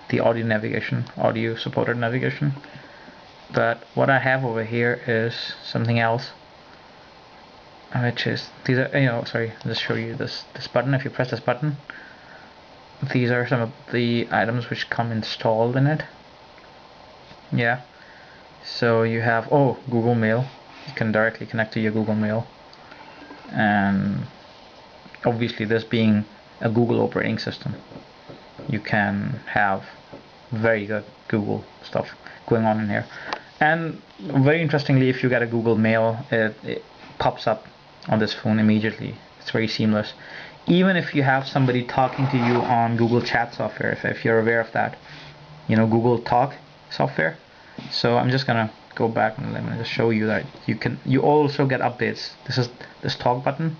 the audio navigation, audio supported navigation. But what I have over here is something else, which is these are sorry, I'll just show you this button. If you press this button, these are some of the items which come installed in it. Yeah, so you have Google Mail. You can directly connect to your Google Mail, and obviously this being a Google operating system, you can have very good Google stuff going on in here. And very interestingly, if you get a Google Mail, it pops up on this phone immediately. It's very seamless. Even if you have somebody talking to you on Google Chat software, if you're aware of that, Google Talk software. So I'm just gonna go back and let me just show you that you also get updates. This is this talk button,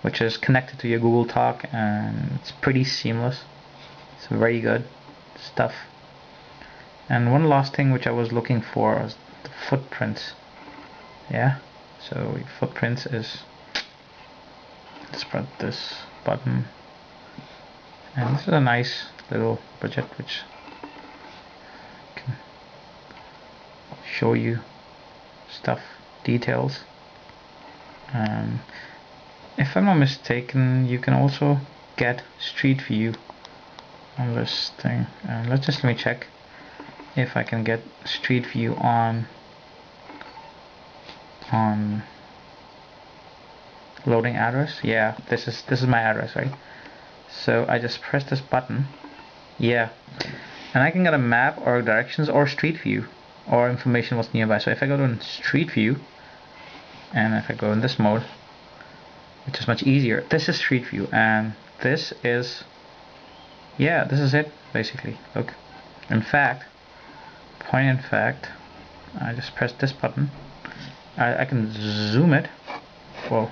which is connected to your Google Talk, and it's pretty seamless. It's very good stuff. And one last thing which I was looking for was the footprints. Yeah, so footprints is, let's press this button, and this is a nice little widget which can show you stuff, details. If I'm not mistaken, you can also get Street View on this thing. Let me check if I can get Street View on loading address. Yeah, this is my address, right? So I just press this button. Yeah, and I can get a map or directions or Street View or information what's nearby. So if I go to Street View, and if I go in this mode, which is much easier, this is Street View, and this is, yeah, this is it basically. Look, in fact, I just press this button. I can zoom it. Whoa,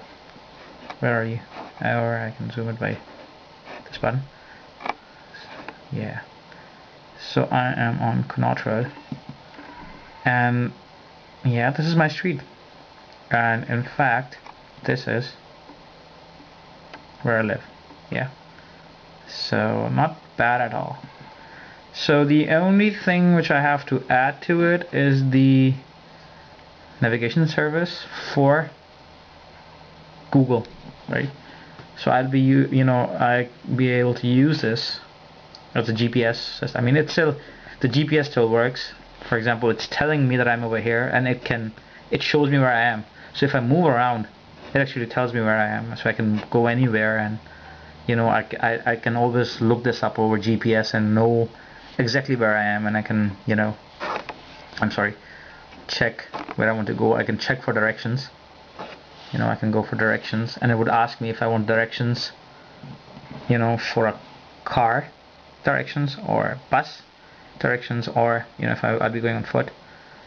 where are you? Or I can zoom it by this button. Yeah. So I am on Connaught Road, and yeah, this is my street. And in fact, this is where I live. Yeah. So not bad at all. So the only thing which I have to add to it is the navigation service for Google, right? So I'll be I be able to use this as a GPS system. I mean, it's still, the GPS still works. For example, it's telling me that I'm over here, and it shows me where I am. So if I move around, it actually tells me where I am, so I can go anywhere, and I can always look this up over GPS and know exactly where I am, and I can check where I want to go. I can check for directions. I can go for directions, and it would ask me if I want directions, for a car directions or bus directions, or if I'd be going on foot,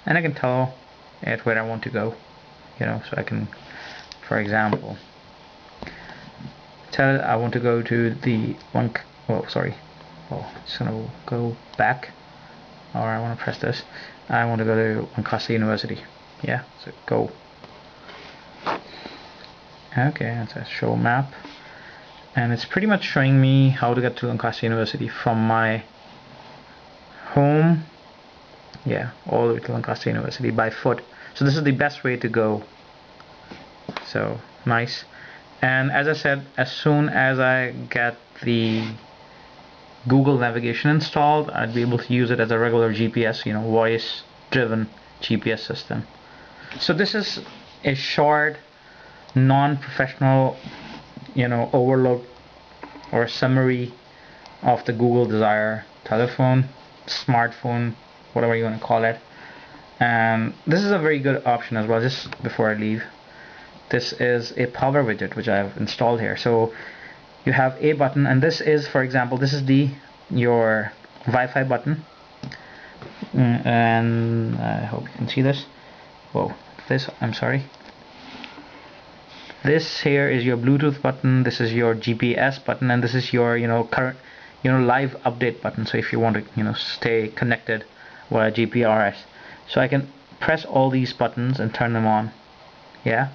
and I can tell it where I want to go. So I can, for example, tell it I want to go to the one. It's gonna go back, or I want to press this. I want to go to Lancaster University. Yeah, so go. Okay, that's a show map, and it's pretty much showing me how to get to Lancaster University from my home, yeah, all the way to Lancaster University by foot. So this is the best way to go. So nice. And as I said, as soon as I get the Google navigation installed, I'd be able to use it as a regular GPS, voice driven GPS system. So this is a short, non-professional, overlook or summary of the Google Desire telephone, smartphone, whatever you want to call it. And this is a very good option as well. Just before I leave, this is a power widget which I have installed here. So you have a button, and this is, for example, this is your Wi-Fi button, and I hope you can see this. I'm sorry. This here is your Bluetooth button, this is your GPS button, and this is your current live update button. So if you want to stay connected via GPRS, so I can press all these buttons and turn them on. Yeah,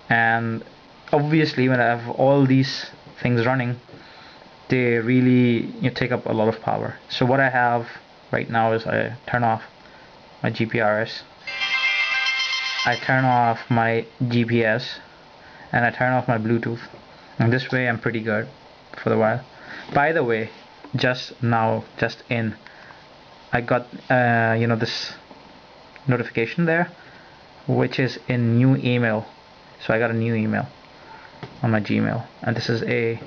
and obviously when I have all these things running, they really take up a lot of power. So what I have right now is I turn off my GPRS, I turn off my GPS, and I turn off my Bluetooth, and this way I'm pretty good for the while. By the way, just I got this notification there, which is in new email. So I got a new email on my Gmail, and this is a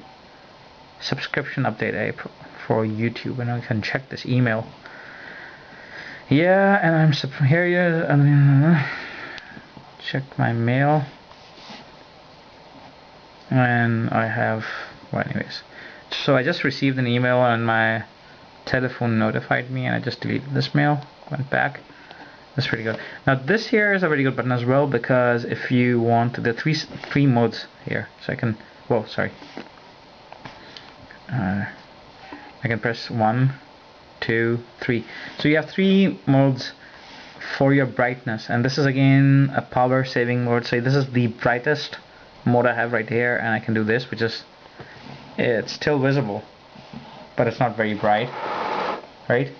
subscription update for YouTube, and I can check this email. Yeah, and I'm here. Check my mail, and I have, well, anyways. So I just received an email, and my telephone notified me, and I just deleted this mail. Went back. That's pretty good. Now this here is a very good button as well, because if you want the three modes here, so I can, whoa, sorry. I can press 1, 2, 3. So you have 3 modes for your brightness, and this is again a power saving mode. So this is the brightest mode I have right here, and I can do this, which is, it's still visible, but it's not very bright, right?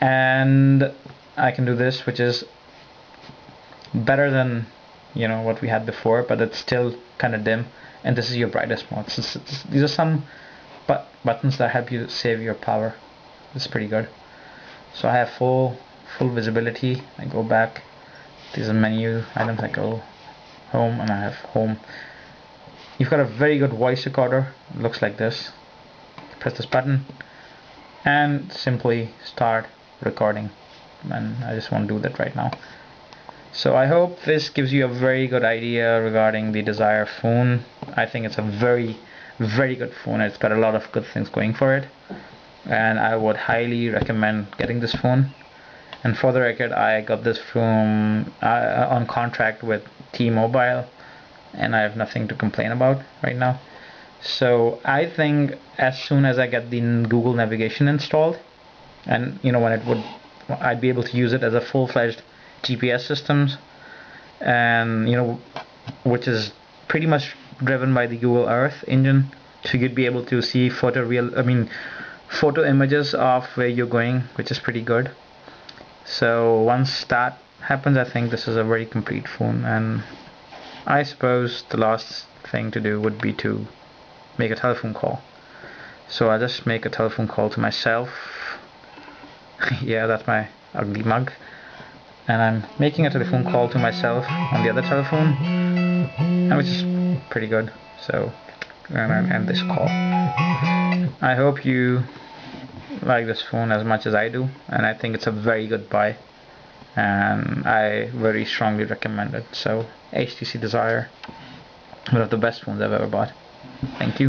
And I can do this, which is better than what we had before, but it's still kind of dim, and this is your brightest mode. So these are some buttons that help you save your power. It's pretty good. So I have full visibility. I go back, these are menu items, I go home, and I have home. You've got a very good voice recorder. It looks like this. Press this button and simply start recording, and I just want to do that right now. So I hope this gives you a very good idea regarding the Desire phone. I think it's a very good phone. It's got a lot of good things going for it, and I would highly recommend getting this phone. And for the record, I got this phone on contract with T-Mobile, and I have nothing to complain about right now. So I think as soon as I get the Google navigation installed, and when I'd be able to use it as a full-fledged GPS systems, and which is pretty much driven by the Google Earth engine, so you'd be able to see photo images of where you're going, which is pretty good. So once that happens, I think this is a very complete phone, and I suppose the last thing to do would be to make a telephone call. So I'll just make a telephone call to myself. Yeah, that's my ugly mug, and I'm making a telephone call to myself on the other telephone, and which is pretty good. So I'm gonna end this call. I hope you like this phone as much as I do, and I think it's a very good buy, and I very strongly recommend it. So HTC Desire, one of the best phones I've ever bought. Thank you.